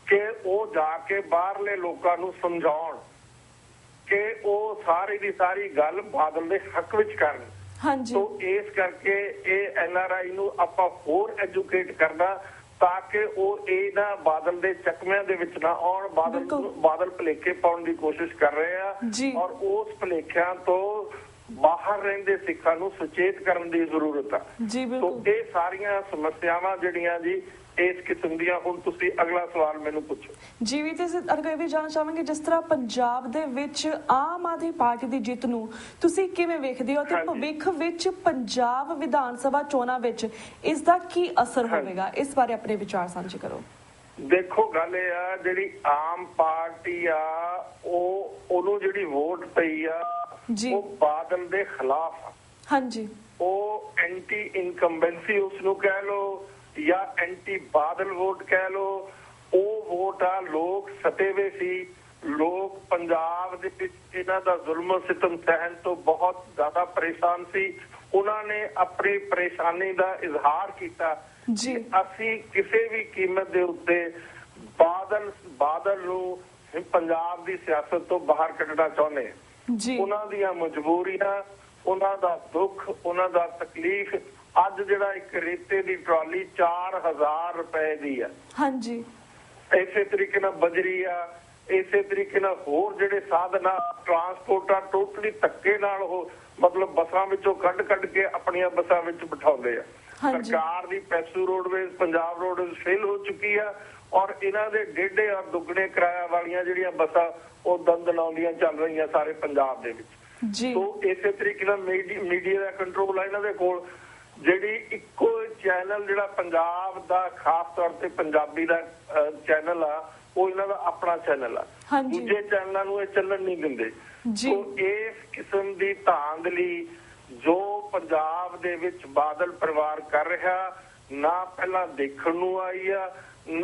ਕਿ ਉਹ ਜਾ ਕੇ ਬਾਹਰਲੇ ਲੋਕਾਂ ਨੂੰ ਸਮਝਾਉਣ ਕਿ ਉਹ ਸਾਰੀ ਦੀ ਸਾਰੀ ਗੱਲ ਬਾਦਲ ਦੇ ਹੱਕ ਵਿੱਚ ਕਰਨ। ਤੋਂ ਇਸ ਕਰਕੇ ਇਹ NRI ਨੂੰ ਆਪਾਂ ਹੋਰ ਐਜੂਕੇਟ ਕਰਨਾ ਤਾਂ ਕਿ ਉਹ ਇਹਨਾਂ ਬਾਦਲ ਦੇ ਚੱਕਮਿਆਂ ਦੇ ਵਿੱਚ ਨਾ ਆਉਣ। ਬਾਦਲ ਭੁਲੇਖੇ ਪਾਉਣ ਦੀ ਕੋਸ਼ਿਸ਼ ਕਰ ਰਹੇ ਆ ਔਰ ਉਸ ਭੁਲੇਖਿਆਂ ਤੋਂ ਬਾਹਰ ਰਹਿੰਦੇ ਸਿੱਖਾਂ ਨੂੰ ਸੁਚੇਤ ਕਰਨ ਦੀ ਜ਼ਰੂਰਤ ਆ। ਤੋਂ ਇਹ ਸਾਰੀਆਂ ਸਮੱਸਿਆਵਾਂ ਜਿਹੜੀਆਂ ਜੀ ਇਸ ਕਿਸਮ ਦੀਆਂ। ਹੁਣ ਤੁਸੀਂ ਅਗਲਾ ਸਵਾਲ ਮੈਨੂੰ ਪੁੱਛੋ। ਜੀ ਵੀ ਤੇ ਅਸੀਂ ਵੀ ਜਾਣਨਾ ਚਾਹਾਂਗੇ ਜਿਸ ਤਰ੍ਹਾਂ ਪੰਜਾਬ ਦੇ ਵਿੱਚ ਆਮ ਆਦਮੀ ਪਾਰਟੀ ਦੀ ਜਿੱਤ ਨੂੰ ਤੁਸੀਂ ਕਿਵੇਂ ਵੇਖਦੇ ਹੋ ਤੇ ਭਵਿੱਖ ਵਿੱਚ ਪੰਜਾਬ ਵਿਧਾਨ ਸਭਾ ਚੋਣਾਂ ਵਿੱਚ ਇਸ ਦਾ ਕੀ ਅਸਰ ਹੋਵੇਗਾ, ਇਸ ਬਾਰੇ ਆਪਣੇ ਵਿਚਾਰ ਸਾਂਝੇ ਕਰੋ। ਦੇਖੋ ਗੱਲ ਇਹ ਆ, ਜਿਹੜੀ ਆਮ ਪਾਰਟੀ ਆ ਉਹਨੂੰ ਜਿਹੜੀ ਵੋਟ ਪਈ ਆ ਉਹ ਬਾਦਲ ਦੇ ਖਿਲਾਫ ਆ। ਉਹ ਐਂਟੀ ਇਨਕੰਬੈਂਸੀ ਉਸ ਨੂੰ ਕਹਿ ਲੋ ਜਾਂ ਐਂਟੀ ਬਾਦਲ ਵੋਟ ਕਹਿ ਲੋ। ਉਹ ਵੋਟ ਆ ਲੋਕ ਸਤੇਵੇ ਸੀ, ਲੋਕ ਪੰਜਾਬ ਦੇ ਵਿੱਚ ਇਹਨਾਂ ਦਾ ਜ਼ੁਲਮ ਸਿਤਮ ਸਹਿਣ ਤੋਂ ਬਹੁਤ ਜ਼ਿਆਦਾ ਪਰੇਸ਼ਾਨ ਸੀ। ਉਹਨਾਂ ਨੇ ਆਪਣੀ ਪਰੇਸ਼ਾਨੀ ਦਾ ਇਜ਼ਹਾਰ ਕੀਤਾ ਕਿ ਅਸੀਂ ਕਿਸੇ ਵੀ ਕੀਮਤ ਦੇ ਉੱਤੇ ਬਾਦਲ ਨੂੰ ਪੰਜਾਬ ਦੀ ਸਿਆਸਤ ਤੋਂ ਬਾਹਰ ਕੱਢਣਾ ਚਾਹੁੰਦੇ ਹਾਂ। ਉਹਨਾਂ ਦੀਆਂ ਮਜਬੂਰੀਆਂ, ਉਹਨਾਂ ਦਾ ਦੁੱਖ, ਉਹਨਾਂ ਦਾ ਤਕਲੀਫ। ਅੱਜ ਜਿਹੜਾ ਇੱਕ ਰੇਤੇ ਦੀ ਟਰਾਲੀ 4000 ਰੁਪਏ ਦੀ ਆ, ਇਸੇ ਤਰੀਕੇ ਨਾਲ ਬਜਰੀ ਆ, ਇਸੇ ਤਰੀਕੇ ਨਾਲ ਹੋਰ ਜਿਹੜੇ ਸਾਧਨ ਆ ਟਰਾਂਸਪੋਰਟ ਆ ਟੋਟਲੀ ਧੱਕੇ ਨਾਲ ਉਹ ਮਤਲਬ ਬੱਸਾਂ ਵਿੱਚੋਂ ਕੱਢ ਕੇ ਆਪਣੀਆਂ ਬੱਸਾਂ ਵਿੱਚ ਬਿਠਾਉਂਦੇ ਆ। ਸਰਕਾਰ ਦੀ ਪੈਸੂ ਰੋਡਵੇਜ਼ ਪੰਜਾਬ ਰੋਡਵੇਜ਼ ਫੇਲ ਹੋ ਚੁੱਕੀ ਆ ਔਰ ਇਹਨਾਂ ਦੇ ਡੇਢੇ ਔਰ ਦੁੱਗਣੇ ਕਿਰਾਇਆ ਵਾਲੀਆਂ ਜਿਹੜੀਆਂ ਬੱਸਾਂ ਉਹ ਦੰਦਨਾਉਂਦੀਆਂ ਚੱਲ ਰਹੀਆਂ ਸਾਰੇ ਪੰਜਾਬ ਦੇ ਵਿੱਚ। ਸੋ ਇਸੇ ਤਰੀਕੇ ਨਾਲ ਮੀਡੀਆ ਦਾ ਕੰਟਰੋਲ ਆ ਇਹਨਾਂ ਦੇ ਕੋਲ। ਜਿਹੜੀ ਇੱਕੋ ਚੈਨਲ ਜਿਹੜਾ ਪੰਜਾਬ ਦਾ ਖਾਸ ਤੌਰ ਤੇ ਪੰਜਾਬੀ ਦਾ ਚੈਨਲ ਆ ਉਹ ਇਹਨਾਂ ਦਾ ਆਪਣਾ ਚੈਨਲ ਆ, ਦੂਜੇ ਚੈਨਲਾਂ ਨੂੰ ਇਹ ਚੱਲਣ ਨਹੀਂ ਦਿੰਦੇ। ਸੋ ਇਸ ਕਿਸਮ ਦੀ ਧਾਂਦਲੀ ਜੋ ਪੰਜਾਬ ਦੇ ਵਿੱਚ ਬਾਦਲ ਪਰਿਵਾਰ ਕਰ ਰਿਹਾ ਨਾ ਪਹਿਲਾਂ ਦੇਖਣ ਨੂੰ ਆਈ ਆ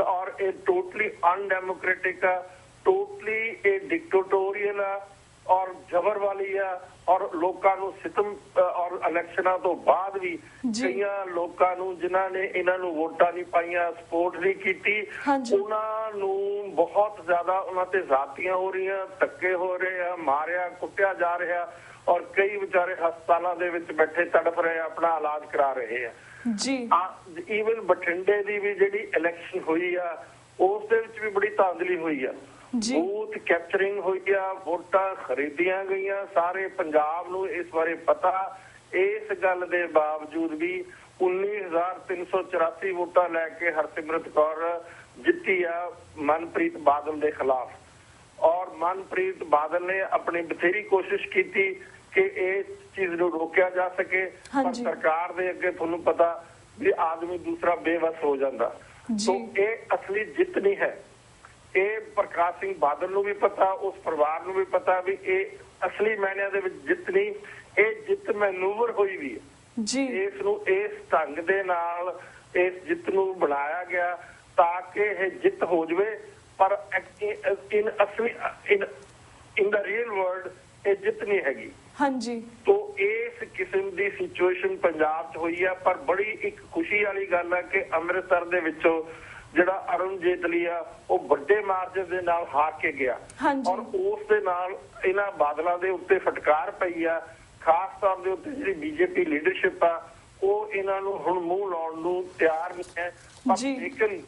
ਔਰ ਇਹ ਟੋਟਲੀ ਅਨਡੈਮੋਕ੍ਰੈਟਿਕ ਆ, ਟੋਟਲੀ ਇਹ ਡਿਕਟੇਟੋਰੀਅਲ ਆ ਔਰ ਜ਼ਬਰ ਵਾਲੀ ਆ ਔਰ ਲੋਕਾਂ ਨੂੰ ਸਿਤਮ ਔਰ ਇਲੈਕਸ਼ਨਾਂ ਤੋਂ ਬਾਅਦ ਵੀ ਕਈਆਂ ਲੋਕਾਂ ਨੂੰ ਜਿਨ੍ਹਾਂ ਨੇ ਇਹਨਾਂ ਨੂੰ ਵੋਟਾਂ ਨਹੀਂ ਪਾਈਆਂ ਸਪੋਰਟ ਨਹੀਂ ਕੀਤੀ ਉਹਨਾਂ ਨੂੰ ਬਹੁਤ ਜ਼ਿਆਦਾ ਉਹਨਾਂ ਤੇ ਜ਼ਾਤੀਆਂ ਹੋ ਰਹੀਆਂ, ਧੱਕੇ ਹੋ ਰਹੇ ਆ, ਮਾਰਿਆ ਕੁੱਟਿਆ ਜਾ ਰਿਹਾ ਔਰ ਕਈ ਵਿਚਾਰੇ ਹਸਪਤਾਲਾਂ ਦੇ ਵਿੱਚ ਬੈਠੇ ਤੜਫ ਰਹੇ ਆਪਣਾ ਇਲਾਜ ਕਰਾ ਰਹੇ ਆ। ਈਵਨ ਬਠਿੰਡੇ ਦੀ ਵੀ ਜਿਹੜੀ ਇਲੈਕਸ਼ਨ ਹੋਈ ਆ ਉਸ ਦੇ ਵਿੱਚ ਵੀ ਬੜੀ ਧਾਂਦਲੀ ਹੋਈ ਆ, ਬੂਥ ਕੈਪਚਰਿੰਗ ਹੋਈ ਆ, ਵੋਟਾਂ ਖਰੀਦੀਆਂ ਗਈਆਂ। ਸਾਰੇ ਪੰਜਾਬ ਨੂੰ ਇਸ ਬਾਰੇ ਪਤਾ। ਇਸ ਗੱਲ ਦੇ ਬਾਵਜੂਦ ਵੀ 19,384 ਵੋਟਾਂ ਲੈ ਕੇ ਹਰਸਿਮਰਤ ਕੌਰ ਜਿੱਤੀ ਆ ਮਨਪ੍ਰੀਤ ਬਾਦਲ ਦੇ ਖਿਲਾਫ ਔਰ ਮਨਪ੍ਰੀਤ ਬਾਦਲ ਨੇ ਆਪਣੀ ਬਥੇਰੀ ਕੋਸ਼ਿਸ਼ ਕੀਤੀ ਕਿ ਇਸ ਚੀਜ਼ ਨੂੰ ਰੋਕਿਆ ਜਾ ਸਕੇ ਪਰ ਸਰਕਾਰ ਦੇ ਅੱਗੇ ਤੁਹਾਨੂੰ ਪਤਾ ਵੀ ਆਦਮੀ ਦੂਸਰਾ ਬੇਵਸ ਹੋ ਜਾਂਦਾ। ਸੋ ਇਹ ਅਸਲੀ ਜਿੱਤ ਨਹੀਂ ਹੈ। ਇਹ ਪ੍ਰਕਾਸ਼ ਸਿੰਘ ਬਾਦਲ ਨੂੰ ਵੀ ਪਤਾ, ਉਸ ਪਰਿਵਾਰ ਨੂੰ ਵੀ ਪਤਾ ਵੀ ਇਹ ਅਸਲੀ ਮਾਇਨਿਆਂ ਦੇ ਵਿੱਚ ਜਿੱਤ ਨਹੀਂ, ਇਹ ਜਿੱਤ ਮੈਨੂਵਰ ਹੋਈ ਵੀ ਹੈ। ਇਸ ਨੂੰ ਇਸ ਢੰਗ ਦੇ ਨਾਲ ਇਸ ਜਿੱਤ ਨੂੰ ਬਣਾਇਆ ਗਿਆ ਤਾਂ ਕਿ ਇਹ ਜਿੱਤ ਹੋ ਜਾਵੇ ਪਰ ਇਨ ਦਾ ਰੀਅਲ ਵਰਲਡ ਇਹ ਜਿੱਤ ਨਹੀਂ ਹੈਗੀ। ਤੋ ਇਸ ਕਿਸਮ ਦੀ ਸਿਚੁਏਸ਼ਨ ਪੰਜਾਬ 'ਚ ਹੋਈ ਆ। ਪਰ ਬੜੀ ਇੱਕ ਖੁਸ਼ੀ ਵਾਲੀ ਗੱਲ ਹੈ ਕਿ ਅੰਮ੍ਰਿਤਸਰ ਦੇ ਵਿੱਚੋਂ ਜਿਹੜਾ ਅਰੁਣ ਜੇਤਲੀ ਆ ਉਹ ਵੱਡੇ ਮਾਰਜਨ ਦੇ ਨਾਲ ਹਾਰ ਕੇ ਗਿਆ ਔਰ ਉਸ ਦੇ ਨਾਲ ਇਹਨਾਂ ਬਾਦਲਾਂ ਦੇ ਉੱਤੇ ਫਟਕਾਰ ਪਈ ਆ। ਖਾਸ ਤੌਰ ਦੇ ਉੱਤੇ ਜਿਹੜੀ ਬੀਜੇਪੀ ਲੀਡਰਸ਼ਿਪ ਆ ਉਹ ਇਹਨਾਂ ਨੂੰ ਹੁਣ ਮੂੰਹ ਲਾਉਣ ਨੂੰ ਤਿਆਰ ਨਹੀਂ ਹੈ। ਪਰ ਲੇਕਿਨ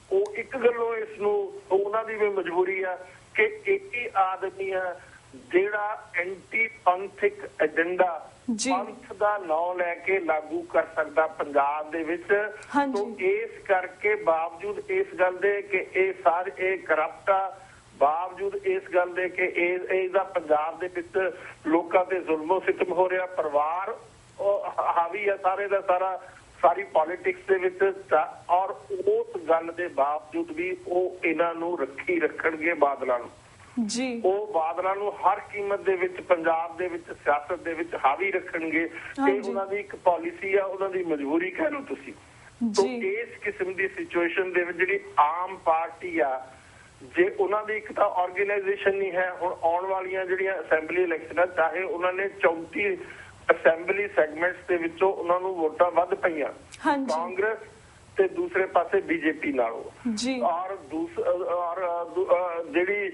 ਉਹ ਇੱਕ ਗੱਲੋਂ ਇਸ ਨੂੰ ਉਹਨਾਂ ਦੀ ਵੀ ਮਜਬੂਰੀ ਆ ਕਿ ਇੱਕ ਹੀ ਆਦਮੀ ਆ ਜਿਹੜਾ ਐਂਟੀ ਪੰਥਿਕ ਏਜੰਡਾ ਪੰਥ ਦਾ ਨਾਂ ਲੈ ਕੇ ਲਾਗੂ ਕਰ ਸਕਦਾ ਪੰਜਾਬ ਦੇ ਵਿੱਚ। ਤੋਂ ਇਸ ਕਰਕੇ ਬਾਵਜੂਦ ਇਸ ਗੱਲ ਦੇ ਕਿ ਇਹ ਸਾਰੇ ਇਹ ਕਰਪਟ ਆ, ਬਾਵਜੂਦ ਇਸ ਗੱਲ ਦੇ ਕਿ ਇਹਦਾ ਪੰਜਾਬ ਦੇ ਵਿੱਚ ਲੋਕਾਂ ਤੇ ਜ਼ੁਲਮੋ ਸਿਤਮ ਹੋ ਰਿਹਾ, ਪਰਿਵਾਰ ਹਾਵੀ ਆ ਸਾਰੇ ਦਾ ਸਾਰੀ ਪੋਲਿਟਿਕਸ ਦੇ ਵਿੱਚ ਔਰ ਉਸ ਗੱਲ ਦੇ ਬਾਵਜੂਦ ਵੀ ਉਹ ਇਹਨਾਂ ਨੂੰ ਰੱਖਣਗੇ ਬਾਦਲਾਂ ਨੂੰ। ਉਹ ਬਾਦਲਾਂ ਨੂੰ ਹਰ ਕੀਮਤ ਦੇ ਵਿੱਚ ਪੰਜਾਬ ਦੇ ਵਿੱਚ ਸਿਆਸਤ ਦੇ ਵਿੱਚ ਹਾਵੀ ਰੱਖਣਗੇ ਤੇ ਉਹਨਾਂ ਦੀ ਇੱਕ ਪਾਲਿਸੀ ਆ, ਉਹਨਾਂ ਦੀ ਮਜਬੂਰੀ ਕਹਿ ਲਓ ਤੁਸੀਂ। ਤੋਂ ਇਸ ਕਿਸਮ ਦੀ ਸਿਚੁਏਸ਼ਨ ਦੇ ਵਿੱਚ ਜਿਹੜੀ ਆਮ ਪਾਰਟੀ ਆ ਜੇ ਉਹਨਾਂ ਦੀ ਇੱਕ ਤਾਂ ਆਰਗੇਨਾਈਜੇਸ਼ਨ ਨਹੀਂ ਹੈ। ਹੁਣ ਆਉਣ ਵਾਲੀਆਂ ਜਿਹੜੀਆਂ ਅਸੈਂਬਲੀ ਇਲੈਕਸ਼ਨਾਂ ਚਾਹੇ ਉਹਨਾਂ ਨੇ 34 ਅਸੈਂਬਲੀ ਸੈਗਮੈਂਟਸ ਦੇ ਵਿੱਚੋਂ ਉਹਨਾਂ ਨੂੰ ਵੋਟਾਂ ਵੱਧ ਪਈਆਂ ਕਾਂਗਰਸ ਤੇ ਦੂਸਰੇ ਪਾਸੇ ਬੀਜੇਪੀ ਨਾਲੋਂ ਔਰ ਜਿਹੜੀ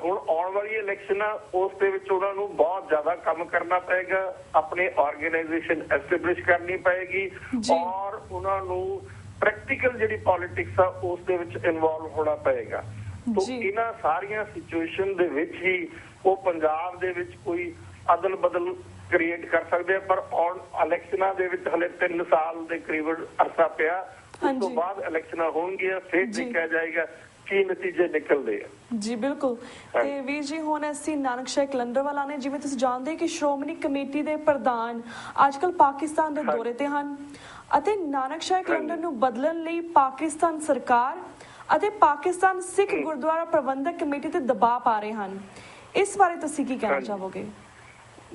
ਹੁਣ ਆਉਣ ਵਾਲੀ ਇਲੈਕਸ਼ਨ ਆ ਉਸ ਦੇ ਵਿੱਚ ਉਹਨਾਂ ਨੂੰ ਬਹੁਤ ਜ਼ਿਆਦਾ ਕੰਮ ਕਰਨਾ ਪਏਗਾ, ਆਪਣੀ ਆਰਗੇਨਾਈਜੇਸ਼ਨ ਐਸਟੈਬਲਿਸ਼ ਕਰਨੀ ਪਏਗੀ ਔਰ ਉਹਨਾਂ ਨੂੰ ਪ੍ਰੈਕਟੀਕਲ ਜਿਹੜੀ ਪੋਲਿਟਿਕਸ ਆ ਉਸ ਦੇ ਵਿੱਚ ਇਨਵੋਲਵ ਹੋਣਾ ਪਏਗਾ। ਤੋਂ ਇਹਨਾਂ ਸਾਰੀਆਂ ਸਿਚੁਏਸ਼ਨ ਦੇ ਵਿੱਚ ਹੀ ਉਹ ਪੰਜਾਬ ਦੇ ਵਿੱਚ ਕੋਈ ਅਦਲ ਬਦਲ ਕ੍ਰੀਏਟ ਕਰ ਸਕਦੇ ਆ। ਪਰ ਆਉਣ ਇਲੈਕਸ਼ਨਾਂ ਦੇ ਵਿੱਚ ਹਲੇ 3 ਸਾਲ ਦੇ ਕਰੀਬ ਅਰਸਾ ਪਿਆ, ਉਸ ਤੋਂ ਬਾਅਦ ਇਲੈਕਸ਼ਨਾਂ ਹੋਣਗੀਆਂ ਫਿਰ ਦੇਖਿਆ ਜਾਏਗਾ ਕੀ ਨਤੀਜੇ ਨਿਕਲਦੇ ਆ। ਜੀ ਬਿਲਕੁਲ। ਤੇ ਵੀਰ ਜੀ ਹੁਣ ਅਸੀਂ ਨਾਨਕ ਸ਼ਾਹ ਕਲੰਦਰ ਵਾਲਾ ਨੇ, ਜਿਵੇਂ ਤੁਸੀਂ ਜਾਣਦੇ ਕਿ ਸ਼੍ਰੋਮਣੀ ਕਮੇਟੀ ਦੇ ਪ੍ਰਧਾਨ ਅੱਜਕੱਲ ਪਾਕਿਸਤਾਨ ਦੇ ਦੌਰੇ ਤੇ ਹਨ ਅਤੇ ਨਾਨਕ ਸ਼ਾਹ ਕਲੰਦਰ ਨੂੰ ਬਦਲਣ ਲਈ ਪਾਕਿਸਤਾਨ ਸਰਕਾਰ ਅਤੇ ਪਾਕਿਸਤਾਨ ਸਿੱਖ ਗੁਰਦੁਆਰਾ ਪ੍ਰਬੰਧਕ ਕਮੇਟੀ ਤੇ ਦਬਾਅ ਪਾ ਰਹੇ ਹਨ। ਇਸ ਬਾਰੇ ਤੁਸੀਂ ਕੀ ਕਹਿਣਾ ਚਾਹੋਗੇ?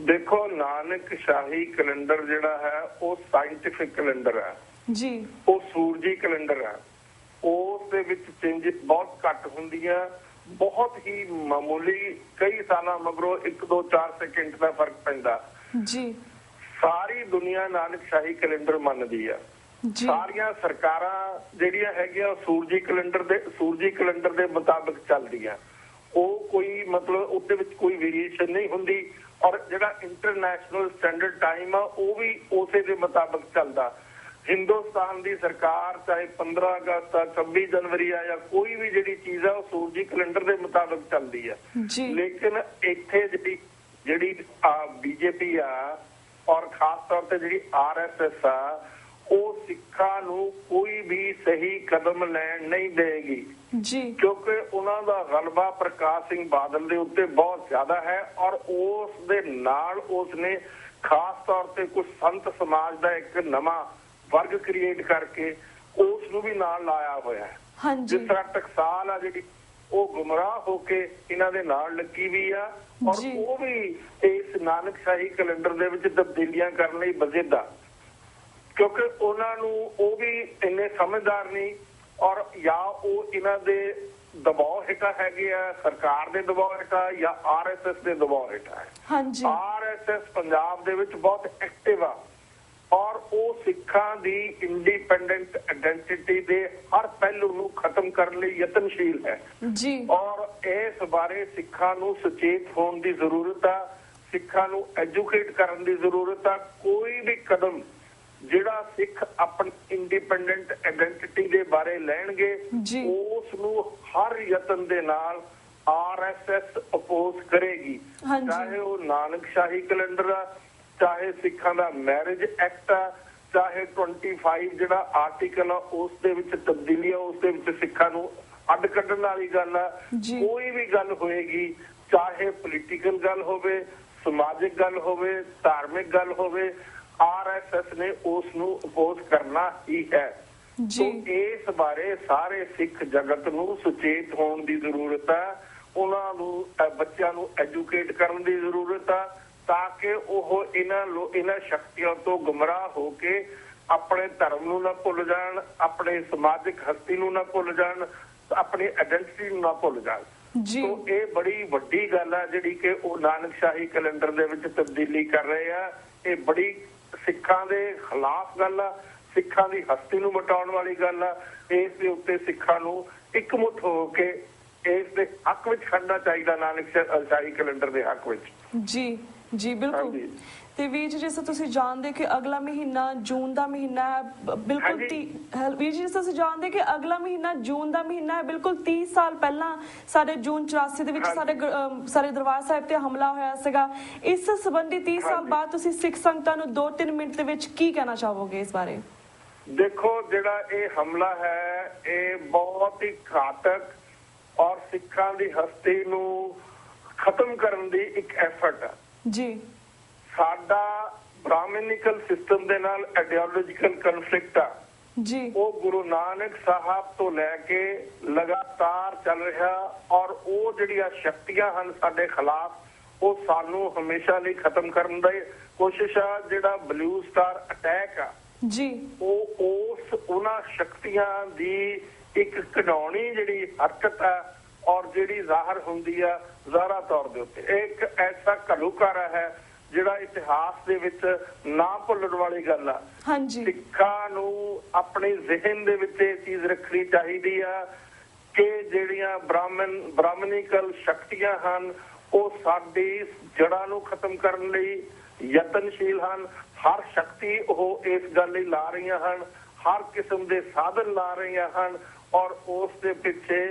ਦੇਖੋ, ਨਾਨਕ ਸ਼ਾਹੀ ਕੈਲੰਡਰ ਜਿਹੜਾ ਹੈ ਉਹ ਸਾਇੰਟਿਫਿਕ ਕੈਲੰਡਰ ਹੈ ਜੀ, ਉਹ ਸੂਰਜੀ ਕੈਲੰਡਰ ਹੈ। ਉਸ ਦੇ ਵਿੱਚ ਚੇਂਜਸ ਬਹੁਤ ਘੱਟ ਹੁੰਦੀਆਂ, ਬਹੁਤ ਹੀ ਮਾਮੂਲੀ, ਕਈ ਸਾਲਾਂ ਮਗਰੋਂ 1 2 4 ਸੈਕਿੰਡ ਦਾ ਫਰਕ ਪੈਂਦਾ ਜੀ। ਸਾਰੀ ਦੁਨੀਆ ਨਾਨਕ ਸ਼ਾਹੀ ਕੈਲੰਡਰ ਮੰਨਦੀ ਆ। ਸਾਰੀਆਂ ਸਰਕਾਰਾਂ ਜਿਹੜੀਆਂ ਹੈਗੀਆਂ ਸੂਰਜੀ ਕੈਲੰਡਰ ਦੇ ਮੁਤਾਬਕ ਚੱਲਦੀਆਂ। ਉਹ ਕੋਈ ਮਤਲਬ ਉਹਦੇ ਵਿੱਚ ਕੋਈ ਵੇਰੀਏਸ਼ਨ ਨਹੀਂ ਹੁੰਦੀ ਔਰ ਜਿਹੜਾ ਇੰਟਰਨੈਸ਼ਨਲ ਸਟੈਂਡਰਡ ਟਾਈਮ ਆ ਉਹ ਵੀ ਉਸੇ ਦੇ ਮੁਤਾਬਕ ਚੱਲਦਾ। हिंदुस्तान की सरकार चाहे 15 अगस्त आ 26 जनवरी आ या कोई भी जी चीज है सूरजी कैलेंडर के मुताबिक चलती है। लेकिन इत्थे जी बीजेपी आ और खास तौर पर जी RSS आ ਉਹ ਸਿੱਖਾਂ ਨੂੰ ਕੋਈ ਵੀ ਸਹੀ ਕਦਮ ਲੈਣ ਨਹੀਂ ਦੇਗੀ ਜੀ, ਕਿਉਂਕਿ ਉਹਨਾਂ ਦਾ ਗਲਬਾ ਪ੍ਰਕਾਸ਼ ਸਿੰਘ ਬਾਦਲ ਦੇ ਉੱਤੇ ਬਹੁਤ ਜ਼ਿਆਦਾ ਹੈ ਔਰ ਉਸ ਦੇ ਨਾਲ ਉਸਨੇ ਖਾਸ ਤੌਰ ਤੇ ਕੁਝ ਸੰਤ ਸਮਾਜ ਦਾ ਇੱਕ ਨਵਾਂ ਵਰਗ ਕ੍ਰੀਏਟ ਕਰਕੇ ਉਸ ਨੂੰ ਵੀ ਨਾਲ ਲਾਇਆ ਹੋਇਆ ਹੈ। ਜਿਸ ਤਰ੍ਹਾਂ ਟਕਸਾਲ ਆ ਜਿਹੜੀ ਉਹ ਗੁੰਮਰਾਹ ਹੋ ਕੇ ਇਹਨਾਂ ਦੇ ਨਾਲ ਲੱਗੀ ਵੀ ਆ ਔਰ ਉਹ ਵੀ ਇਸ ਨਾਨਕਸ਼ਾਹੀ ਕੈਲੰਡਰ ਦੇ ਵਿੱਚ ਤਬਦੀਲੀਆਂ ਕਰਨ ਲਈ ਵਜੀਦਾ, ਕਿਉਂਕਿ ਉਹਨਾਂ ਨੂੰ ਉਹ ਵੀ ਇੰਨੇ ਸਮਝਦਾਰ ਨਹੀਂ ਔਰ ਜਾਂ ਉਹ ਇਹਨਾਂ ਦੇ ਦਬਾਅ ਹੇਠਾਂ ਹੈਗੇ ਆ, ਸਰਕਾਰ ਦੇ ਦਬਾਅ ਹੇਠਾਂ ਜਾਂ RSS ਦੇ ਦਬਾਅ ਹੇਠਾਂ ਹੈ। RSS ਪੰਜਾਬ ਦੇ ਵਿੱਚ ਬਹੁਤ ਐਕਟਿਵ ਆ ਔਰ ਉਹ ਸਿੱਖਾਂ ਦੀ ਇੰਡੀਪੈਂਡੈਂਟ ਆਇਡੈਂਟੀਟੀ ਦੇ ਹਰ ਪਹਿਲੂ ਨੂੰ ਖਤਮ ਕਰਨ ਲਈ ਯਤਨਸ਼ੀਲ ਹੈ ਜੀ ਔਰ ਇਸ ਬਾਰੇ ਸਿੱਖਾਂ ਨੂੰ ਸੁਚੇਤ ਹੋਣ ਦੀ ਜ਼ਰੂਰਤ ਆ, ਸਿੱਖਾਂ ਨੂੰ ਐਜੂਕੇਟ ਕਰਨ ਦੀ ਜ਼ਰੂਰਤ ਆ। ਕੋਈ ਵੀ ਕਦਮ ਜਿਹੜਾ ਸਿੱਖ ਆਪਣੀ ਇੰਡੀਪੈਂਡੈਂਟ ਆਇਡੈਂਟੀਟੀ ਦੇ ਬਾਰੇ ਲੈਣਗੇ ਉਸ ਨੂੰ ਹਰ ਯਤਨ ਦੇ ਨਾਲ RSS ਅਪੋਜ਼ ਕਰੇਗੀ, ਚਾਹੇ ਉਹ ਨਾਨਕਸ਼ਾਹੀ ਕੈਲੰਡਰ ਆ, ਚਾਹੇ ਸਿੱਖਾਂ ਦਾ ਮੈਰਿਜ ਐਕਟ ਆ, ਚਾਹੇ 25 ਜਿਹੜਾ ਆਰਟੀਕਲ ਆ ਉਸ ਦੇ ਵਿੱਚ ਤਬਦੀਲੀ ਆ, ਉਸ ਦੇ ਵਿੱਚ ਸਿੱਖਾਂ ਨੂੰ ਅੱਡ ਕੱਢਣ ਵਾਲੀ ਗੱਲ ਆ। ਕੋਈ ਵੀ ਗੱਲ ਹੋਏਗੀ, ਚਾਹੇ ਪੋਲੀਟੀਕਲ ਗੱਲ ਹੋਵੇ, ਸਮਾਜਿਕ ਗੱਲ ਹੋਵੇ, ਧਾਰਮਿਕ ਗੱਲ ਹੋਵੇ, RSS ਨੇ ਉਸ ਨੂੰ ਅਪੋਜ਼ ਕਰਨਾ ਹੀ ਹੈ। ਸੋ ਇਸ ਬਾਰੇ ਸਾਰੇ ਸਿੱਖ ਜਗਤ ਨੂੰ ਸੁਚੇਤ ਹੋਣ ਦੀ ਜ਼ਰੂਰਤ ਹੈ, ਉਹਨਾਂ ਨੂੰ ਬੱਚਿਆਂ ਨੂੰ ਐਜੂਕੇਟ ਕਰਨ ਦੀ ਜ਼ਰੂਰਤ ਹੈ ਤਾਂ ਕਿ ਉਹ ਇਹਨਾਂ ਸ਼ਕਤੀਆਂ ਤੋਂ ਗੁੰਮਰਾਹ ਹੋ ਕੇ ਆਪਣੇ ਧਰਮ ਨੂੰ ਨਾ ਭੁੱਲ ਜਾਣ, ਆਪਣੇ ਸਮਾਜਿਕ ਹਸਤੀ ਨੂੰ ਨਾ ਭੁੱਲ ਜਾਣ, ਆਪਣੀ ਆਇਡੈਂਟੀਟੀ ਨੂੰ ਨਾ ਭੁੱਲ ਜਾਣ। ਸੋ ਇਹ ਬੜੀ ਵੱਡੀ ਗੱਲ ਹੈ ਜਿਹੜੀ ਕਿ ਉਹ ਨਾਨਕਸ਼ਾਹੀ ਕੈਲੰਡਰ ਦੇ ਵਿੱਚ ਤਬਦੀਲੀ ਕਰ ਰਹੇ ਆ। ਇਹ ਬੜੀ ਸਿੱਖਾਂ ਦੇ ਖਿਲਾਫ ਗੱਲ ਆ, ਸਿੱਖਾਂ ਦੀ ਹਸਤੀ ਨੂੰ ਮਿਟਾਉਣ ਵਾਲੀ ਗੱਲ ਆ। ਇਸ ਦੇ ਉੱਤੇ ਸਿੱਖਾਂ ਨੂੰ ਇਕਮੁੱਠ ਹੋ ਕੇ ਇਸ ਦੇ ਹੱਕ ਵਿੱਚ ਖੜਨਾ ਚਾਹੀਦਾ, ਨਾਨਕਸ਼ਾਹੀ ਕੈਲੰਡਰ ਦੇ ਹੱਕ ਵਿੱਚ। ਜੀ ਜੀ ਬਿਲਕੁਲ। ਤੇ ਵੀਰ ਜੀ ਜਿਸ ਤੁਸੀਂ ਜਾਣਦੇ ਕਿ ਅਗਲਾ ਮਹੀਨਾ ਜੂਨ ਦਾ ਮਹੀਨਾ ਹੈ, ਬਿਲਕੁਲ ਵੀਰ ਜੀ ਜਿਸ ਤੁਸੀਂ ਜਾਣਦੇ ਕਿ ਅਗਲਾ ਮਹੀਨਾ ਜੂਨ ਦਾ ਮਹੀਨਾ ਹੈ, ਬਿਲਕੁਲ 30 ਸਾਲ ਪਹਿਲਾਂ ਸਾਡੇ ਜੂਨ 84 ਦੇ ਵਿੱਚ ਸਾਡੇ ਦਰਬਾਰ ਸਾਹਿਬ ਤੇ ਹਮਲਾ ਹੋਇਆ ਸੀਗਾ। ਇਸ ਸੰਬੰਧੀ 30 ਸਾਲ ਬਾਅਦ ਤੁਸੀਂ ਸਿੱਖ ਸੰਗਤਾਂ ਨੂੰ 2-3 ਮਿੰਟ ਦੇ ਵਿੱਚ ਕੀ ਕਹਿਣਾ ਚਾਹੋਗੇ ਇਸ ਬਾਰੇ? ਦੇਖੋ, ਜਿਹੜਾ ਇਹ ਹਮਲਾ ਹੈ ਇਹ ਬਹੁਤ ਹੀ ਘਾਤਕ ਔਰ ਸਿੱਖਾਂ ਦੀ ਹਸਤੀ ਨੂੰ ਖਤਮ ਕਰਨ ਦੀ ਇੱਕ ਐਫਰਟ ਹੈ ਜੀ। ਸਾਡਾ ਬ੍ਰਾਹਮਣਿਕਲ ਸਿਸਟਮ ਦੇ ਨਾਲ ਆਈਡੀਓਲੋਜੀਕਲ ਕਨਫਲਿਕਟ ਆ ਜੀ, ਉਹ ਗੁਰੂ ਨਾਨਕ ਸਾਹਿਬ ਤੋਂ ਲੈ ਕੇ ਲਗਾਤਾਰ ਚੱਲ ਰਿਹਾ ਔਰ ਉਹ ਜਿਹੜੀਆਂ ਸ਼ਕਤੀਆਂ ਹਨ ਸਾਡੇ ਖਿਲਾਫ ਉਹ ਸਾਨੂੰ ਹਮੇਸ਼ਾ ਲਈ ਖਤਮ ਕਰਨ ਦੀ ਕੋਸ਼ਿਸ਼ ਆ। ਜਿਹੜਾ ਬਲੂ ਸਟਾਰ ਅਟੈਕ ਆ ਜੀ, ਉਹ ਉਹਨਾਂ ਸ਼ਕਤੀਆਂ ਦੀ ਇੱਕ ਘਿਨਾਉਣੀ ਜਿਹੜੀ ਹਰਕਤ ਆ ਔਰ ਜਿਹੜੀ ਜ਼ਾਹਰ ਹੁੰਦੀ ਆ ਜ਼ਾਹਰਾ ਤੌਰ ਦੇ ਉੱਤੇ ਇੱਕ ਐਸਾ ਘਲੂਕਾਰਾ ਹੈ ਜਿਹੜਾ ਇਤਿਹਾਸ ਦੇ ਵਿੱਚ ਨਾ ਭੁੱਲਣ ਵਾਲੀ ਗੱਲ ਆ। ਸਿੱਖਾਂ ਨੂੰ ਆਪਣੇ ਜ਼ਿਹਨ ਦੇ ਵਿੱਚ ਇਹ ਚੀਜ਼ ਰੱਖਣੀ ਚਾਹੀਦੀ ਆ ਕਿ ਜਿਹੜੀਆਂ ਬ੍ਰਾਹਮਣਿਕਲ ਸ਼ਕਤੀਆਂ ਹਨ ਉਹ ਸਾਡੀ ਜੜ੍ਹਾਂ ਨੂੰ ਖਤਮ ਕਰਨ ਲਈ ਯਤਨਸ਼ੀਲ ਹਨ। ਹਰ ਸ਼ਕਤੀ ਉਹ ਇਸ ਗੱਲ ਲਈ ਲਾ ਰਹੀਆਂ ਹਨ, ਹਰ ਕਿਸਮ ਦੇ ਸਾਧਨ ਲਾ ਰਹੀਆਂ ਹਨ ਔਰ ਉਸ ਦੇ ਪਿੱਛੇ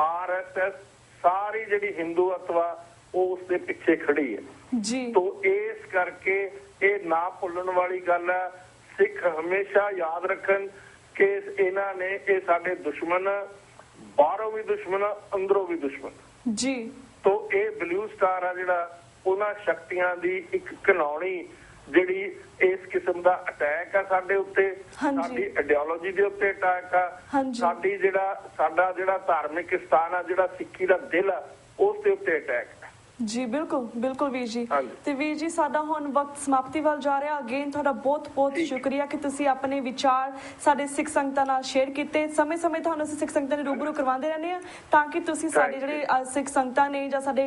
RSS ਸਾਰੀ ਜਿਹੜੀ ਹਿੰਦੂਤਵ ਉਹ ਉਸ ਦੇ ਪਿੱਛੇ ਖੜੀ ਹੈ ਜੀ। ਤੋਂ ਇਸ ਕਰਕੇ ਇਹ ਨਾ ਭੁੱਲਣ ਵਾਲੀ ਗੱਲ ਹੈ। ਸਿੱਖ ਹਮੇਸ਼ਾ ਯਾਦ ਰੱਖਣ ਕਿ ਇਹਨਾਂ ਨੇ ਇਹ ਸਾਡੇ ਦੁਸ਼ਮਣ, ਬਾਹਰੋਂ ਵੀ ਦੁਸ਼ਮਣ, ਅੰਦਰੋਂ ਵੀ ਦੁਸ਼ਮਣ ਜੀ। ਤੋਂ ਇਹ ਬਲੂ ਸਟਾਰ ਆ ਜਿਹੜਾ ਉਹਨਾਂ ਸ਼ਕਤੀਆਂ ਦੀ ਇੱਕ ਘਿਨਾਉਣੀ ਜਿਹੜੀ ਇਸ ਕਿਸਮ ਦਾ ਅਟੈਕ ਆ ਸਾਡੇ ਉੱਤੇ, ਸਾਡੀ ਆਈਡੀਓਲੋਜੀ ਦੇ ਉੱਤੇ ਅਟੈਕ ਆ, ਸਾਡਾ ਜਿਹੜਾ ਧਾਰਮਿਕ ਸਥਾਨ ਆ, ਜਿਹੜਾ ਸਿੱਖੀ ਦਾ ਦਿਲ ਆ, ਉਸ ਦੇ ਉੱਤੇ ਅਟੈਕ ਜੀ। ਬਿਲਕੁਲ ਬਿਲਕੁਲ ਵੀਰ ਜੀ। ਤੇ ਵੀਰ ਜੀ ਸਾਡਾ ਹੁਣ ਵਕਤ ਸਮਾਪਤੀ ਵੱਲ ਜਾ ਰਿਹਾ। ਅਗੇਨ ਤੁਹਾਡਾ ਬਹੁਤ ਬਹੁਤ ਸ਼ੁਕਰੀਆ ਕਿ ਤੁਸੀਂ ਆਪਣੇ ਵਿਚਾਰ ਸਾਡੇ ਸਿੱਖ ਸੰਗਤਾਂ ਨਾਲ ਸ਼ੇਅਰ ਕੀਤੇ। ਸਮੇਂ-ਸਮੇਂ ਤੁਹਾਨੂੰ ਅਸੀਂ ਸਿੱਖ ਸੰਗਤਾਂ ਨੂੰ ਰੂਬਰੂ ਕਰਵਾਉਂਦੇ ਰਹਿੰਦੇ ਹਾਂ ਤਾਂ ਕਿ ਤੁਸੀਂ ਸਾਡੇ ਜਿਹੜੇ ਸਿੱਖ ਸੰਗਤਾਂ ਨੇ ਜਾਂ ਸਾਡੇ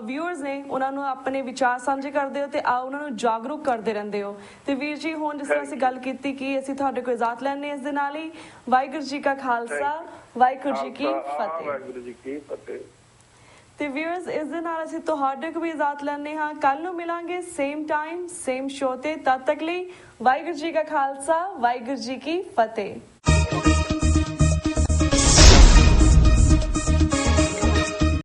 ਵਿਊਅਰਸ ਨੇ ਉਹਨਾਂ ਨੂੰ ਆਪਣੇ ਵਿਚਾਰ ਸਾਂਝੇ ਕਰਦੇ ਹੋ ਤੇ ਉਹਨਾਂ ਨੂੰ ਜਾਗਰੂਕ ਕਰਦੇ ਰਹਿੰਦੇ ਹੋ। ਤੇ ਵੀਰ ਜੀ ਹੁਣ ਜਿਸ ਤਰ੍ਹਾਂ ਅਸੀਂ ਗੱਲ ਕੀਤੀ ਕਿ ਅਸੀਂ ਤੁਹਾਡੇ ਕੋਲ ਇਜਾਜ਼ਤ ਲੈਣੇ ਇਸ ਦੇ ਨਾਲ ਹੀ। ਵਾਹਿਗੁਰੂ ਜੀ ਕਾ ਖਾਲਸਾ, ਵਾਹਿਗੁਰੂ ਜੀ ਕੀ ਫਤਿਹ। ਤੇ ਵਿਊਅਰਸ ਇਸ ਦੇ ਨਾਲ ਅਸੀਂ ਤੁਹਾਡੇ ਕੋਲ ਵੀ ਇਜਾਜ਼ਤ ਲੈਂਦੇ ਹਾਂ। ਕੱਲ ਨੂੰ ਮਿਲਾਂਗੇ ਸੇਮ ਟਾਈਮ ਸੇਮ ਸ਼ੋ ਤੇ। ਤਦ ਤੱਕ ਲਈ ਵਾਹਿਗੁਰੂ ਜੀ ਕਾ ਖਾਲਸਾ ਵਾਹਿਗੁਰੂ ਜੀ ਕੀ ਫਤਿਹ।